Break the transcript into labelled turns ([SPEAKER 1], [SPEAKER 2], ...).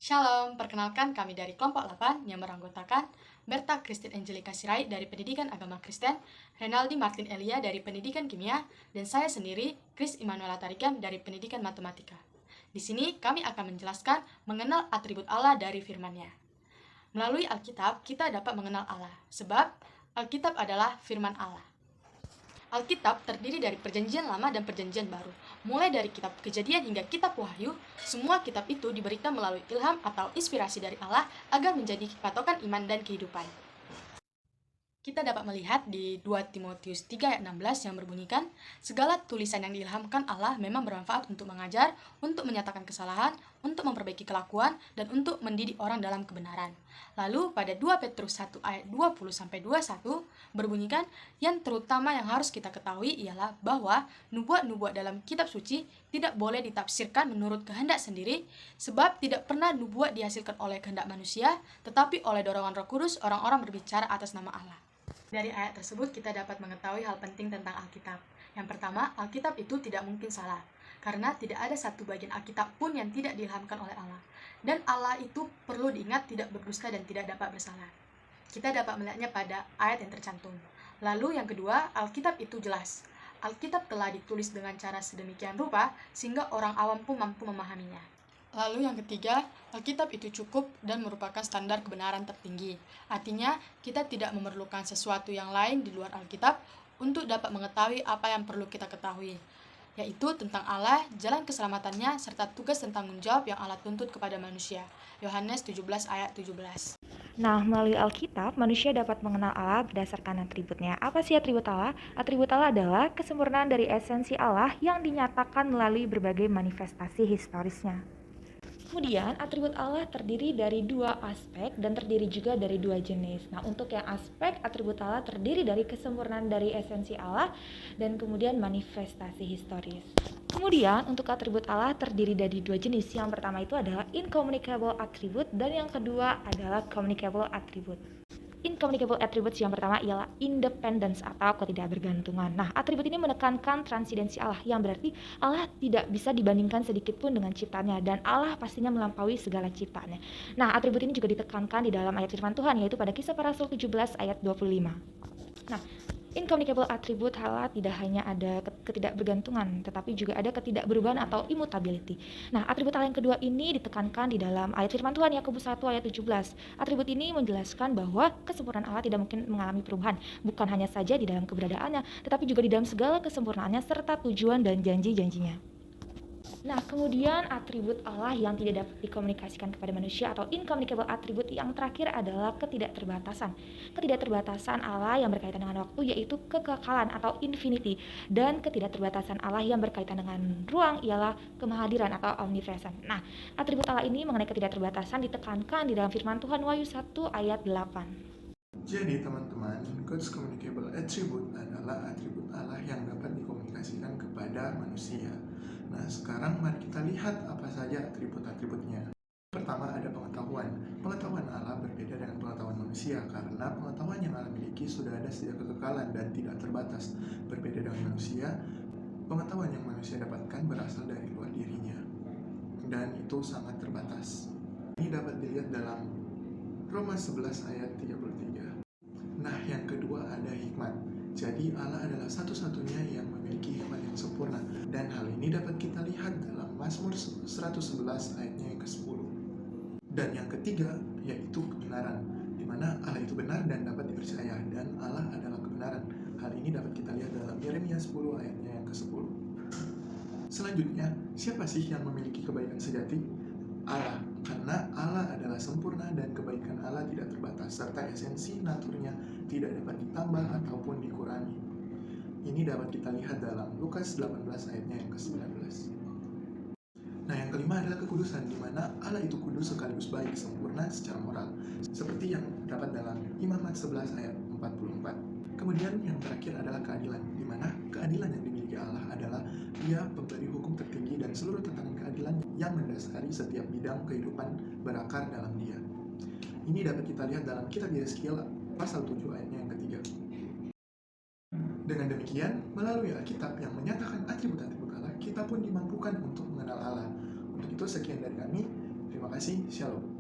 [SPEAKER 1] Shalom, perkenalkan kami dari kelompok 8 yang beranggotakan Berta Christine Angelica Sirait dari Pendidikan Agama Kristen, Renaldi Martin Elia dari Pendidikan Kimia, dan saya sendiri, Chris Immanuela Tarikam dari Pendidikan Matematika. Di sini kami akan menjelaskan mengenal atribut Allah dari firman-Nya. Melalui Alkitab, kita dapat mengenal Allah, sebab Alkitab adalah firman Allah. Alkitab terdiri dari Perjanjian Lama dan Perjanjian Baru. Mulai dari kitab Kejadian hingga kitab Wahyu, semua kitab itu diberikan melalui ilham atau inspirasi dari Allah agar menjadi patokan iman dan kehidupan. Kita dapat melihat di 2 Timotius 3 ayat 16 yang berbunyikan, segala tulisan yang diilhamkan Allah memang bermanfaat untuk mengajar, untuk menyatakan kesalahan, untuk memperbaiki kelakuan, dan untuk mendidik orang dalam kebenaran. Lalu pada 2 Petrus 1 ayat 20-21 berbunyikan, yang terutama yang harus kita ketahui ialah bahwa nubuat-nubuat dalam kitab suci tidak boleh ditafsirkan menurut kehendak sendiri, sebab tidak pernah nubuat dihasilkan oleh kehendak manusia, tetapi oleh dorongan Roh Kudus orang-orang berbicara atas nama Allah. Dari ayat tersebut kita dapat mengetahui hal penting tentang Alkitab. Yang pertama, Alkitab itu tidak mungkin salah, karena tidak ada satu bagian Alkitab pun yang tidak diilhamkan oleh Allah. Dan Allah itu perlu diingat tidak berdusta dan tidak dapat bersalah. Kita dapat melihatnya pada ayat yang tercantum. Lalu yang kedua, Alkitab itu jelas. Alkitab telah ditulis dengan cara sedemikian rupa sehingga orang awam pun mampu memahaminya. Lalu yang ketiga, Alkitab itu cukup dan merupakan standar kebenaran tertinggi. Artinya, kita tidak memerlukan sesuatu yang lain di luar Alkitab untuk dapat mengetahui apa yang perlu kita ketahui, yaitu tentang Allah, jalan keselamatannya, serta tugas dan tanggung jawab yang Allah tuntut kepada manusia. Yohanes 17 ayat 17.
[SPEAKER 2] Nah, melalui Alkitab, manusia dapat mengenal Allah berdasarkan atributnya. Apa sih atribut Allah? Atribut Allah adalah kesempurnaan dari esensi Allah yang dinyatakan melalui berbagai manifestasi historisnya. Kemudian, atribut Allah terdiri dari dua aspek dan terdiri juga dari dua jenis. Nah, untuk yang aspek, atribut Allah terdiri dari kesempurnaan dari esensi Allah dan kemudian manifestasi historis. Kemudian, untuk atribut Allah terdiri dari dua jenis. Yang pertama itu adalah incommunicable attribute dan yang kedua adalah communicable attribute. Incommunicable attributes yang pertama ialah independence atau ketidakbergantungan. Nah, atribut ini menekankan transidensi Allah, yang berarti Allah tidak bisa dibandingkan sedikit pun dengan ciptaannya dan Allah pastinya melampaui segala ciptaannya. Nah, atribut ini juga ditekankan di dalam ayat firman Tuhan, yaitu pada Kisah Para Rasul 17 ayat 25. Nah, incommunicable attribute Allah tidak hanya ada ketidakbergantungan, tetapi juga ada ketidakberubahan atau immutability. Nah, atribut Allah yang kedua ini ditekankan di dalam ayat firman Tuhan Yakobus 1 ayat 17. Atribut ini menjelaskan bahwa kesempurnaan Allah tidak mungkin mengalami perubahan, bukan hanya saja di dalam keberadaannya, tetapi juga di dalam segala kesempurnaannya serta tujuan dan janji-janjinya. Nah, kemudian atribut Allah yang tidak dapat dikomunikasikan kepada manusia atau incommunicable attribute yang terakhir adalah ketidakterbatasan. Ketidakterbatasan Allah yang berkaitan dengan waktu yaitu kekekalan atau infinity, dan ketidakterbatasan Allah yang berkaitan dengan ruang ialah kemahadiran atau omnipresent. Nah, atribut Allah ini mengenai ketidakterbatasan ditekankan di dalam firman Tuhan Wahyu 1 ayat 8.
[SPEAKER 3] Jadi teman-teman, God's communicable attribute adalah atribut Allah yang dapat dikomunikasikan kepada manusia. Nah, sekarang mari kita lihat apa saja atribut-atributnya. Pertama ada pengetahuan. Pengetahuan Allah berbeda dengan pengetahuan manusia karena pengetahuan yang Allah miliki sudah ada sejak kekekalan dan tidak terbatas. Berbeda dengan manusia, pengetahuan yang manusia dapatkan berasal dari luar dirinya dan itu sangat terbatas. Ini dapat dilihat dalam Roma 11 ayat 33. Nah, yang kedua ada hikmat. Jadi Allah adalah satu-satunya yang memiliki hikmat yang sempurna. Dan hal ini dapat kita lihat dalam Mazmur 111 ayatnya yang ke-10. Dan yang ketiga yaitu kebenaran, di mana Allah itu benar dan dapat dipercaya, dan Allah adalah kebenaran. Hal ini dapat kita lihat dalam Yeremia 10 ayatnya yang ke-10. Selanjutnya, siapa sih yang memiliki kebaikan sejati? Allah, karena Allah adalah sempurna dan kebaikan Allah tidak terbatas, serta esensi naturnya tidak dapat ditambah ataupun dikurangi. Ini dapat kita lihat dalam Lukas 18 ayatnya yang ke-19. Nah, yang kelima adalah kekudusan, di mana Allah itu kudus sekaligus baik, sempurna secara moral, seperti yang dapat dalam Imamat 11 ayat 44. Kemudian yang terakhir adalah keadilan, di mana keadilan yang dimiliki Allah adalah Dia pemberi hukum tertinggi dan seluruh tatanan keadilan yang mendasari setiap bidang kehidupan berakar dalam Dia. Ini dapat kita lihat dalam kitab Yeskiel pasal 7 ayatnya yang ketiga. Dengan demikian, melalui Alkitab yang menyatakan atribut-atribut Allah, kita pun dimampukan untuk mengenal Allah. Untuk itu sekian dari kami. Terima Terima kasih, Shalom.